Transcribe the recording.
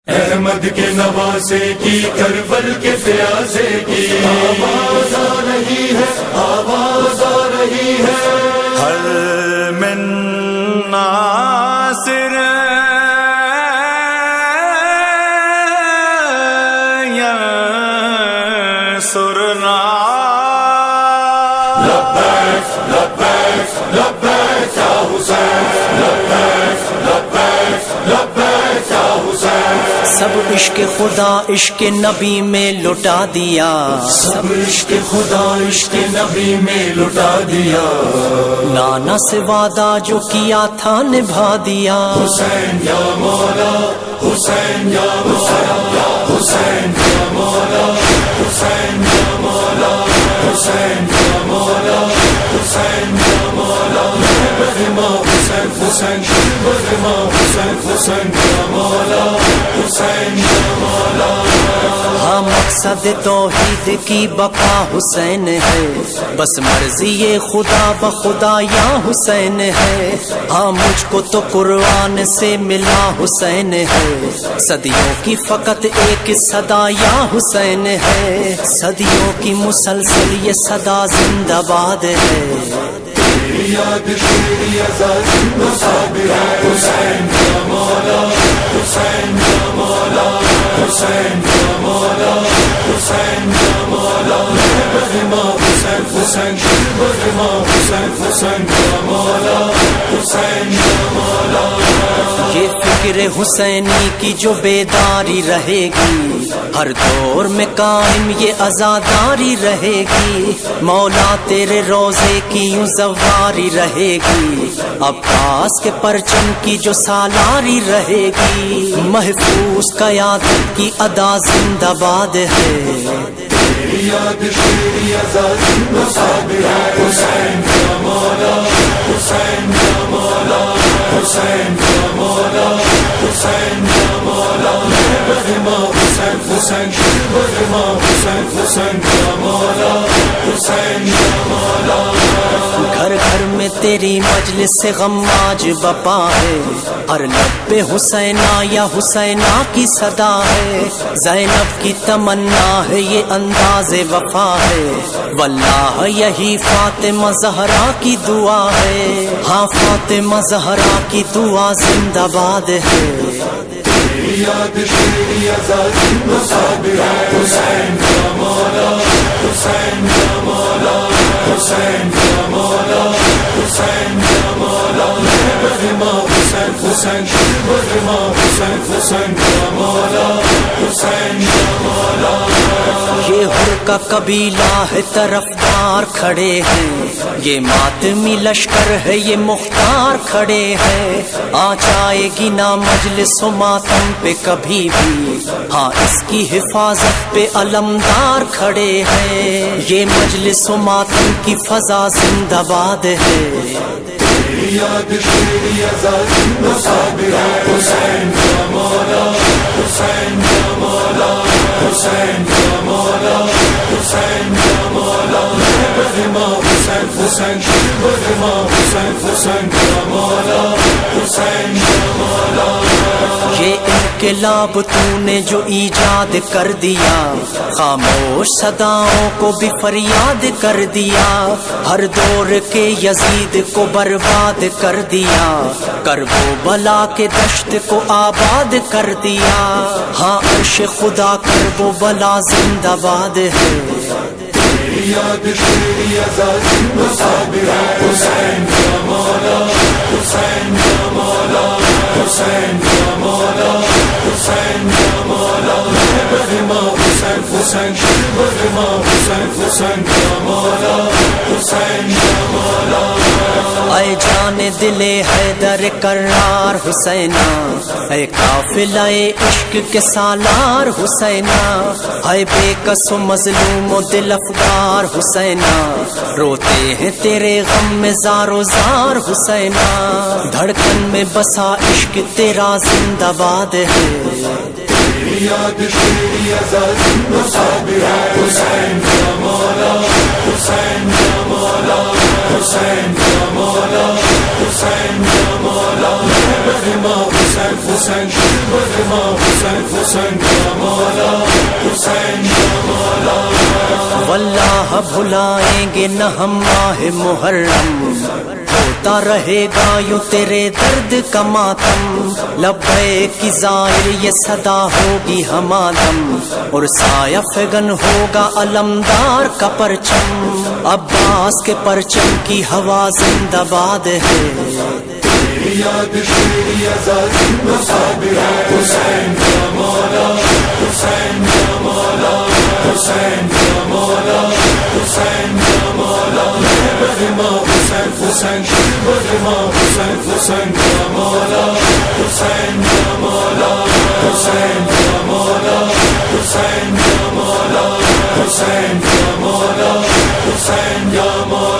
احمد کے نواسے کی کربل کے پیاسے کی آواز آ رہی ہے، آواز آ رہی ہے۔ ہر من ناصر ینصرنا لبیک لبیک لبیک یا حسین، لبیک لبیک لبیک یا حسین۔ سب عشق خدا عشق نبی میں لٹا دیا، سب عشق خدا عشق نبی میں لٹا دیا۔ نانا سے وعدہ جو کیا تھا نبھا دیا۔ حسین یا مولا، حسین یا مولا، حسین یا مولا، حسین یا مولا، حسین یا مولا، حسین یا مولا۔ بہما حسین حسین بہما حسین حسین یا مولا، حسین یا مولا۔ ہاں مقصد توحید کی بقا حسین ہے، بس مرضی خدا بخدا یا حسین ہے۔ ہاں مجھ کو تو قرآن سے ملا حسین ہے، صدیوں کی فقط ایک صدا یا حسین ہے۔ صدیوں کی مسلسل یہ صدا زندہ باد ہے۔ تیری یاد شیری عزاز مصابر ہے۔ حسین یا مولا، حسین یا مولا، حسین یا مولا، حسین یا مولا۔ بہما حسین حسین بہما حسین حسین یا مولا، حسین یا مولا۔ یہ فکر حسینی کی جو بیداری رہے گی، ہر دور میں قائم یہ عزاداری رہے گی۔ مولا تیرے روزے کی یوں زواری رہے گی، عباس کے پرچم کی جو سالاری رہے گی۔ محفوظ قیادت کی ادا زندہ باد ہے۔ تیری یاد شیری عزاز مصابر ہے۔ حسین یا مولا، حسین یا مولا، حسین یا مولا، حسین یا مولا۔ بہما حسین حسین بہما حسین حسین یا مولا، حسین یا مولا۔ گھر گھر میں تیری مجلس سے غم آج بپا ہے، ہر لب پہ حسینہ یا حسینہ کی صدا ہے۔ زینب کی تمنا ہے یہ انداز وفا ہے، واللہ یہی فاطمہ زہرا کی دعا ہے۔ ہاں فاطمہ زہرا کی دعا زندہ باد ہے۔ تیری یاد شیری عزاز مصابر ہے۔ حسین یا مولا، حسین یا مولا، حسین یا مولا، حسین یا مولا۔ بہما حسین حسین بہما حسین حسین یا مولا، حسین یا مولا۔ یہ ہر کا قبیلہ ہے طرفدار کھڑے ہیں، یہ ماتمی لشکر ہے یہ مختار کھڑے ہیں۔ آ جائے گی نا مجلس و ماتم پہ کبھی بھی، ہاں اس کی حفاظت پہ علمدار کھڑے ہیں۔ یہ مجلس و ماتم کی فضا زندہ باد ہے۔ تیری یاد شیری عزاز مصابر ہے۔ حسین یا مولا، حسین یا مولا، حسین یا مولا، حسین یا مولا۔ بہما حسین حسین بہما حسین حسین یا مولا، حسین یا مولا۔ یہ انقلاب تو نے جو ایجاد کر دیا، خاموش صداؤں کو بھی فریاد کر دیا۔ ہر دور کے یزید کو برباد کر دیا، کرب و بلا کے دشت کو آباد کر دیا۔ ہاں عرش خدا کرب و بلا زندہ باد ہے۔ تیری یاد شیری عزاز مصابر ہے۔ حسین یا مولا، حسین یا مولا، حسین یا مولا، حسین یا مولا۔ بہما حسین حسین بہما حسین حسین یا مولا، حسین یا مولا۔ اے جان دل حیدر کرار حسینہ، اے قافلہ عشق کے سالار حسینہ، اے بے کس و مظلوم و دل افگار حسینہ، روتے ہیں تیرے غم میں زار و زار حسینہ۔ دھڑکن میں بسا عشق تیرا زندہ باد ہے۔ تیری یاد تیری آزادی مصابر ہے حسین یا مولا حسین یا مولا حسین یا مولا حسین یا مولا بغما حسین حسین بغما حسین حسین یا مولا حسین یا مولا واللہ بھلائیں گے نہ ہم ماہ محرم ہوتا رہے گا یوں تیرے درد کا ماتم لبیک کی ظاہر یہ صدا ہوگی ہمادم اور سایہ فگن ہوگا علمدار کا پرچم عباس کے پرچم کی ہوا زندہ باد ہے تیری یاد تیری آزادی مصابر ہے حسین یا مولا حسین یا مولا حسین یا مولا حسین یا مولا بغما حسین حسین بغما حسین حسین یا مولا حسین یا مولا حسین یا مولا حسین یا مولا حسین یا مولا حسین یا مولا